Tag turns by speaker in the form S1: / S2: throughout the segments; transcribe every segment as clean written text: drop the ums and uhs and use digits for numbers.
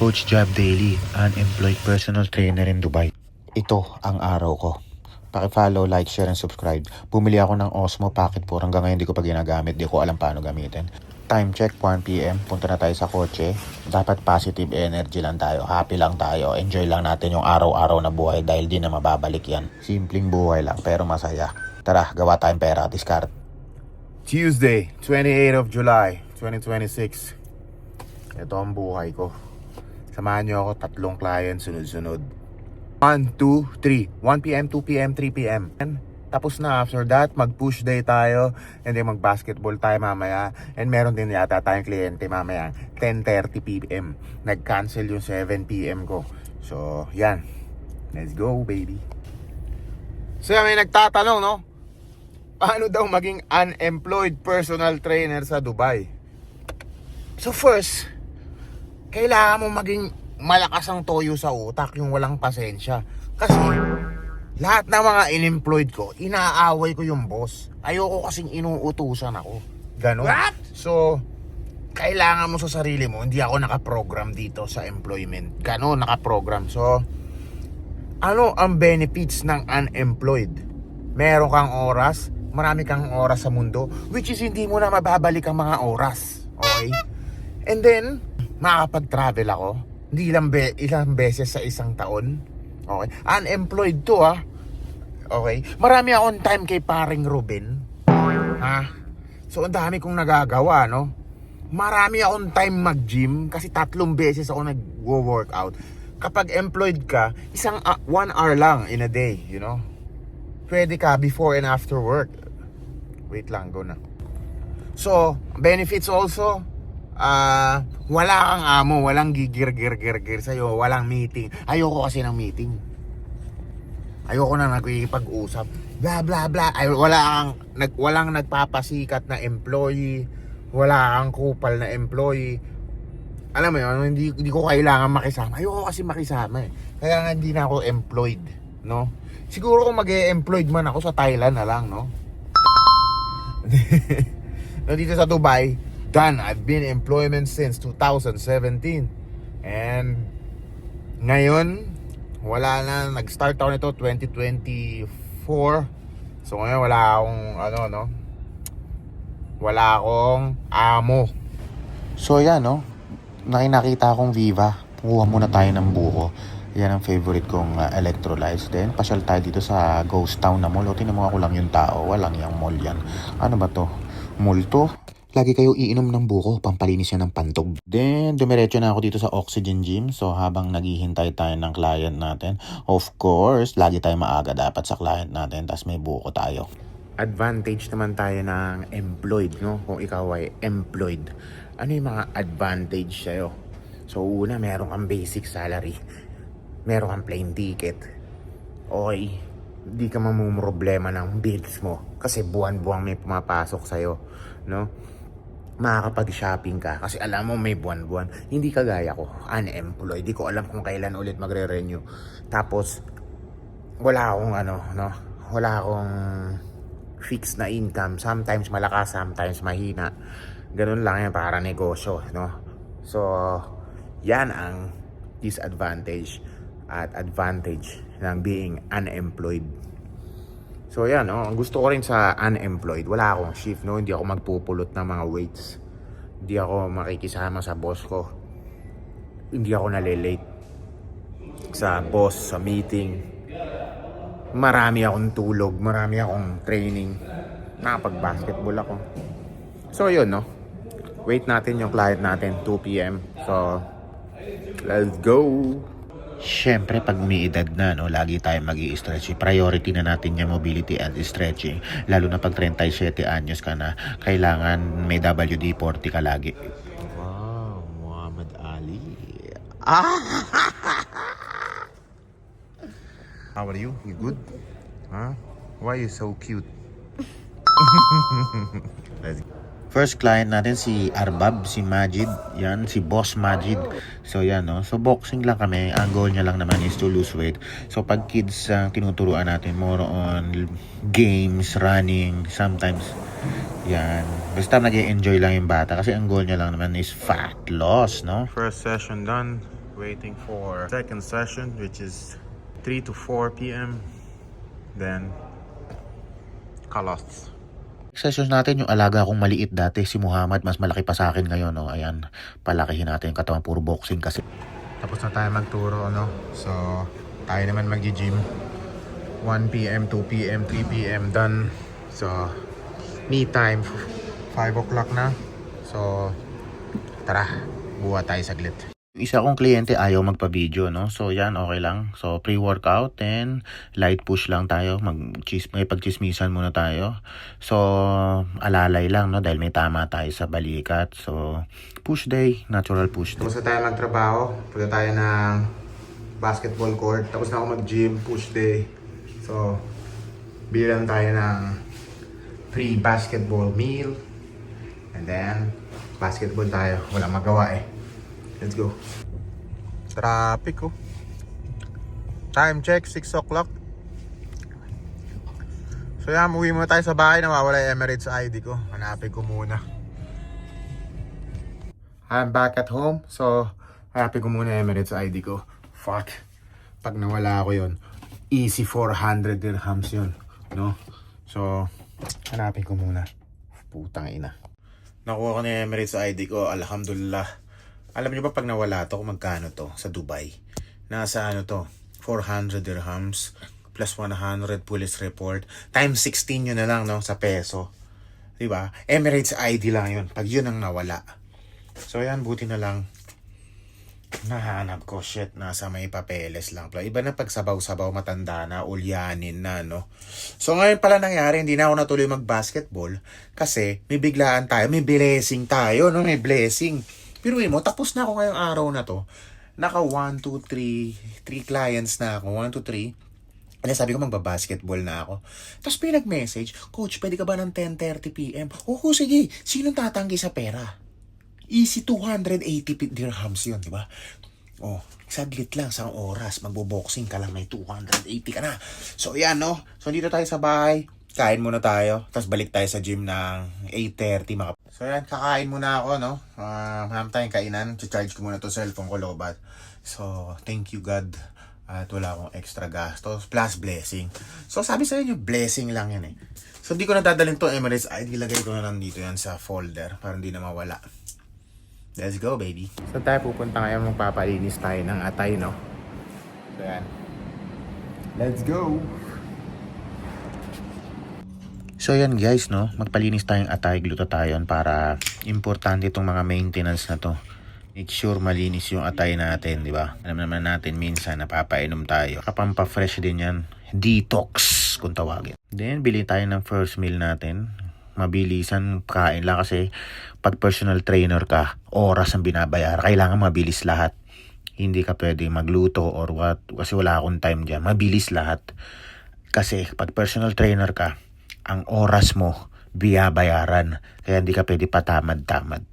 S1: Coach Jab Daily, unemployed personal trainer in Dubai. Ito ang araw ko. Paki-follow, like, share, and subscribe. Bumili ako ng Osmo Pocket 4. Hanggang ngayon di ko pa ginagamit. Di ko alam paano gamitin. Time check, 1 p.m. Punta na tayo sa kotse. Dapat positive energy lang tayo. Happy lang tayo. Enjoy lang natin yung araw-araw na buhay dahil di na mababalik yan. Simpleng buhay lang pero masaya. Tara, gawa tayong pera. Discard.
S2: Tuesday, 28th of July, 2026. Ito ang buhay ko. Samahan niyo ako, 3 clients sunod-sunod. 1, 2, 3. 1 p.m., 2 p.m., 3 p.m. Tapos na after that, mag-push day tayo. And then mag-basketball tayo mamaya. And meron din yata tayong kliyente mamaya. 10:30 p.m. Nag-cancel yung 7 p.m. ko. So, yan. Let's go, baby. So, may nagtatanong, no? Paano daw maging unemployed personal trainer sa Dubai? So first, kailangan mo maging malakas ang toyo sa utak, yung walang pasensya. Kasi lahat ng mga unemployed ko, inaaway ko yung boss. Ayoko kasing inuutusan ako. Ganon. What? So, kailangan mo sa sarili mo, hindi ako nakaprogram dito sa employment. Ganon, nakaprogram. So, ano ang benefits ng unemployed? Meron kang oras, marami kang oras sa mundo, which is hindi mo na mababalik ang mga oras. Okay? And then, makakapag-travel ako. Hindi ilang beses sa isang taon. Okay? Unemployed to, ha? Okay? Marami akong time kay paring Ruben. Ha? So, ang dami kong nagagawa, no? Marami akong time mag-gym kasi 3 beses ako nag-workout. Kapag employed ka, 1 hour lang in a day, you know? Pwede ka before and after work. Wait lang, go na. So, benefits also, wala kang amo, walang gigir-gir-gir sa'yo, walang meeting. Ayoko kasi ng meeting. Ayoko na nagkikipag-usap. Blah, blah, blah. Walang nagpapasikat na employee. Wala kang kupal na employee. Alam mo yun, hindi ko kailangan makisama. Ayoko kasi makisama eh. Kaya nga hindi na ako employed, no? Siguro kung mag-e-employed man ako sa Thailand na lang, no? Dito sa Dubai, done. I've been in employment since 2017. And ngayon, wala na. Nag-start ako nito 2024. So ngayon wala akong wala akong amo.
S1: So yan, no? Nakita akong Viva. Kuha muna tayo ng buko. Yan ang favorite kong electrolytes. Then, pasyal tayo dito sa ghost town na mall. O, tinan mo ako lang yung tao. Walang yung mall yan. Ano ba to? Mall to? Lagi kayo iinom ng buko. Pampalinis yan ng pantog. Then, dumiretso na ako dito sa Oxygen Gym. So, habang naghihintay tayo ng client natin, of course, lagi tayo maaga dapat sa client natin. Tapos may buko tayo.
S2: Advantage naman tayo ng employed, no? Kung ikaw ay employed. Ano yung mga advantage sa'yo? So, una, meron kang basic salary. Meron kang plane ticket. Okay, hindi ka mamumroblema ng bills mo kasi buwan-buwan may pumapasok sa'yo, no? Makakapag-shopping ka kasi alam mo may buwan-buwan. Hindi kagaya ko, unemployed. Di ko alam kung kailan ulit magre-renew. Tapos, wala akong wala akong fixed na income. Sometimes malakas, sometimes mahina. Ganun lang yan para negosyo, no? So, yan ang disadvantage at advantage ng being unemployed. So yan, no? Ang gusto ko rin sa unemployed, wala akong shift, no? Hindi ako magpupulot ng mga weights. Hindi ako makikisama sa boss ko. Hindi ako nalilate sa boss, sa meeting. Marami akong tulog, marami akong training. Nakapag-basketball ako. So yun, no? Wait natin yung client natin, 2 p.m. So, let's go!
S1: Siyempre, pag umiidad na, no, lagi tayo mag-i-stretch. Priority na natin yung mobility and stretching. Lalo na pag 37 anyos ka na, kailangan may WD-40 ka lagi.
S2: Wow, Muhammad Ali. How are you? You good? Huh? Why are you so cute? Let's go.
S1: First client natin si Arbab, si Majid. Yan, si Boss Majid. So yan, no. So boxing lang kami. Ang goal niya lang naman is to lose weight. So pag kids tinuturuan natin more on games, running, sometimes yan. Basta nag-enjoy lang yung bata kasi ang goal niya lang naman is fat loss, no?
S2: First session done
S1: waiting for second session, which is 3 to 4 p.m. Then, Kalos. Sessions natin yung alaga kong maliit dati, si Muhammad, mas malaki pa sa akin ngayon, no? Ayan, palakihin natin yung katawan, puro boxing kasi. Tapos na tayo magturo, no? So, tayo naman mag-gym. 1 p.m., 2 p.m., 3 p.m. done. So, me time, 5 o'clock na. So, tara, buha tayo saglit. Isa kong kliyente ayaw magpa-video, no? So, yan, okay lang. So, pre-workout and light push lang tayo. May pagchismisan muna tayo. So, alalay lang, no? Dahil may tama tayo sa balikat. So, push day, natural push day. Tapos na tayo magtrabaho. Punta tayo ng basketball court. Tapos na ako mag-gym, push day. So, bilang tayo ng free basketball meal. And then, basketball tayo. Walang magawa eh. Let's go. Traffic oh. Time check, 6 o'clock. So yan, uwi muna tayo sa bahay. Nawawala yung Emirates ID ko. Hanapin ko muna. I'm back at home. So, hanapin ko muna yung Emirates ID ko. Fuck. Pag nawala ako yun, easy 400 dirhams yun. No? So, hanapin ko muna. Putang ina. Nakuha ko na yung Emirates ID ko. Alhamdulillah. Alam niyo ba pag nawala to, kung magkano to sa Dubai? Nasa ano to, 400 dirhams plus 100 police report times 16 yun na lang, no, sa peso. Diba? Emirates ID lang yun pag yun ang nawala. So yan, buti na lang nahanap ko. Shit, nasa may papeles lang. Iba na pag sabaw-sabaw, matanda na, ulyanin na, no? So ngayon pala nangyari, hindi na ako natuloy mag-basketball kasi may biglaan tayo, may blessing tayo, no? May blessing. Pero mo, tapos na ako ngayong araw na to. Naka 1, 2, 3 clients na ako. 1, 2, 3. Kaya sabi ko magbabasketball na ako. Tapos pinag-message, Coach, pwede ka ba ng 10:30 p.m.? Oo, sige. Sinong tatanggi sa pera? Easy 280 dirhams yun, di ba? Oh, saglit lang, isang oras. Magbo-boxing ka lang, may 280 ka na. So, yan, no? So, dito tayo sa bahay. Kain muna tayo. Tapos balik tayo sa gym ng 8:30. So yan, kakain muna ako, no? Hanap tayong kainan. Charge ko muna to cellphone ko, lobat. So, thank you God. At wala akong extra gastos. Plus blessing. So, sabi sa inyo, blessing lang yan eh. So, hindi ko na dadalhin to Emirates ID. Ilagay ko na lang dito yan sa folder para hindi na mawala. Let's go, baby. So, tayo pupunta ngayon. Magpapalinis tayo ng atay, no? So, yan. Let's go! So yan guys, no, magpalinis tayong atay, glutathione para importante itong mga maintenance na to. Make sure malinis yung atay natin, di ba? Alam naman natin minsan napapainom tayo. Kapampa-fresh din yan. Detox kung tawagin. Then bili tayo ng first meal natin. Mabilisan kain lang kasi pag personal trainer ka, oras ang binabayar. Kailangan mabilis lahat. Hindi ka pwede magluto or what kasi wala akong time dyan. Mabilis lahat. Kasi pag personal trainer ka, ang oras mo, biyabayaran. Kaya hindi ka pwede patamad-tamad.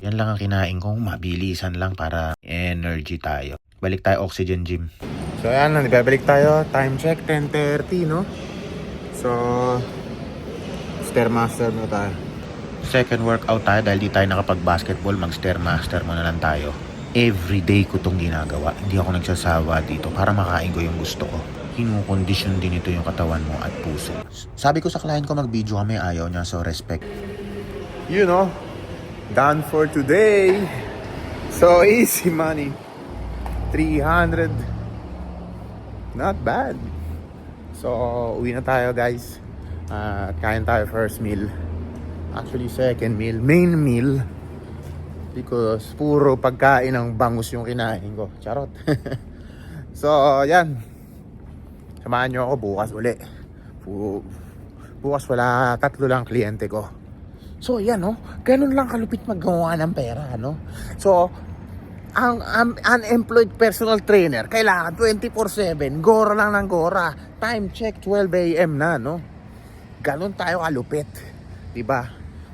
S1: Yan lang ang kinain kong mabilisan lang para energy tayo. Balik tayo Oxygen Gym. So ayan, balik tayo. Time check, 10:30, no? So, Stairmaster na tayo. Second workout tayo dahil di tayo nakapag-basketball. Mag-Stairmaster muna lang tayo. Everyday ko tong ginagawa. Hindi ako nagsasawa dito para makain ko yung gusto ko. Kinukondisyon din ito yung katawan mo at puso. Sabi ko sa client ko mag-video kami, ayaw niya, so respect. You know, done for today. So easy money. 300. Not bad. So, uwi na tayo guys. Kain tayo first meal. Actually, second meal. Main meal. Because puro pagkain ng bangus yung kinain ko. Charot. So, yan. Samahan nyo ako bukas uli. Bukas wala, 3 lang kliyente ko. So yan no, ganun lang kalupit maggawa ng pera, no? So, ang unemployed personal trainer, kailangan 24/7, gora lang ng gora. Time check, 12 a.m. na, no? Ganun tayo kalupit, diba?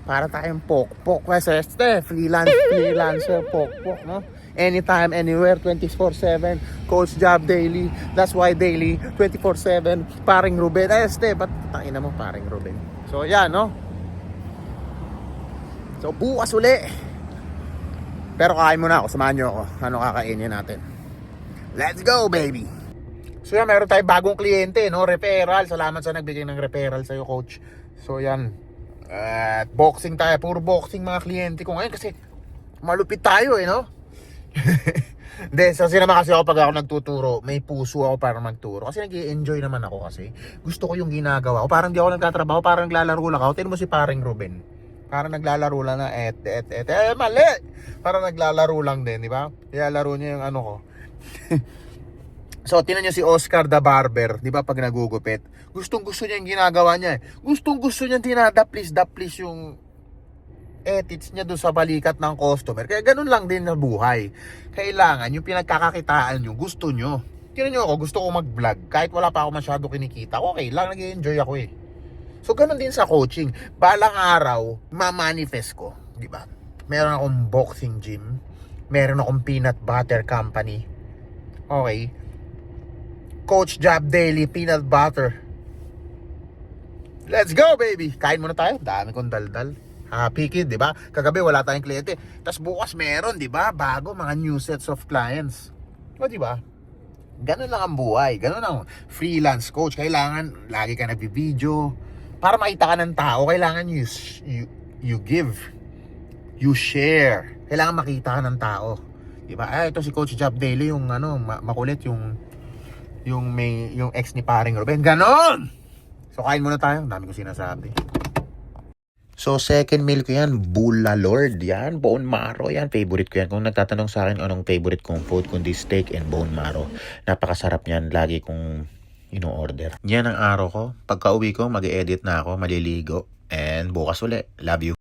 S1: Para tayong pokpok. Kasi freelancer pokpok, no? Anytime, anywhere, 24/7. Coach job daily. That's why daily, 24/7. Paring Ruben. Ba't tangina mo paring Ruben? So, yan, no? So, bukas uli. Pero kain muna ako. Samahan nyo ako. Ano kakainin natin?
S2: Let's go, baby! So yan, meron tayong bagong kliyente, no? Referral. Salamat sa nagbigay ng referral sa'yo, coach. So yan. At boxing tayo. Puro boxing mga kliyente ko ngayon kasi malupit tayo no? Hindi, kasi naman kasi ako pag ako nagtuturo, may puso ako para magturo. Kasi nag-i-enjoy naman ako kasi. Gusto ko yung ginagawa ko. Parang di ako nagtatrabaho, parang naglalaro lang ako. Tignan mo si paring Ruben. Parang naglalaro lang na mali! Parang naglalaro lang din, di ba? Nilalaro niya yung ano ko. So, tinan niyo si Oscar the Barber, di ba, pag nagugupit. Gustong-gusto niya yung ginagawa niya. Gustong-gusto niya dinadaplis yung edits niya doon sa balikat ng customer. Kaya ganun lang din na buhay. Kailangan yung pinagkakakitaan nyo, gusto nyo. Tinan niyo ako, gusto ko mag-vlog. Kahit wala pa ako masyado kinikita, okay lang, nag-enjoy ako So, ganun din sa coaching. Balang araw, ma-manifest ko, di ba? Meron akong boxing gym. Meron akong peanut butter company. Okay. Coach Job Daily Peanut Butter. Let's go, baby! Kain muna tayo. Dami kong daldal. Happy kid, di ba? Kagabi wala tayong kliyente. Tapos bukas meron, di ba? Bago, mga new sets of clients. O, di ba? Ganun lang ang buhay. Ganun ang freelance coach. Kailangan lagi ka nagbi-video. Para makita ka ng tao, kailangan you give. You share. Kailangan makita ka ng tao. Di ba? Ito si Coach Job Daily, yung makulit, yung ex ni paring Ruben. Ganon! So, kain muna tayo. Dami ko sinasabi.
S1: So, second meal ko yan, Bula Lord. Yan, bone marrow. Yan, favorite ko yan. Kung nagtatanong sa akin anong favorite kong food, kundi steak and bone marrow. Napakasarap yan. Lagi kong ino-order. Yan ang araw ko. Pagka uwi ko, mag-edit na ako, maliligo. And bukas uli. Love you.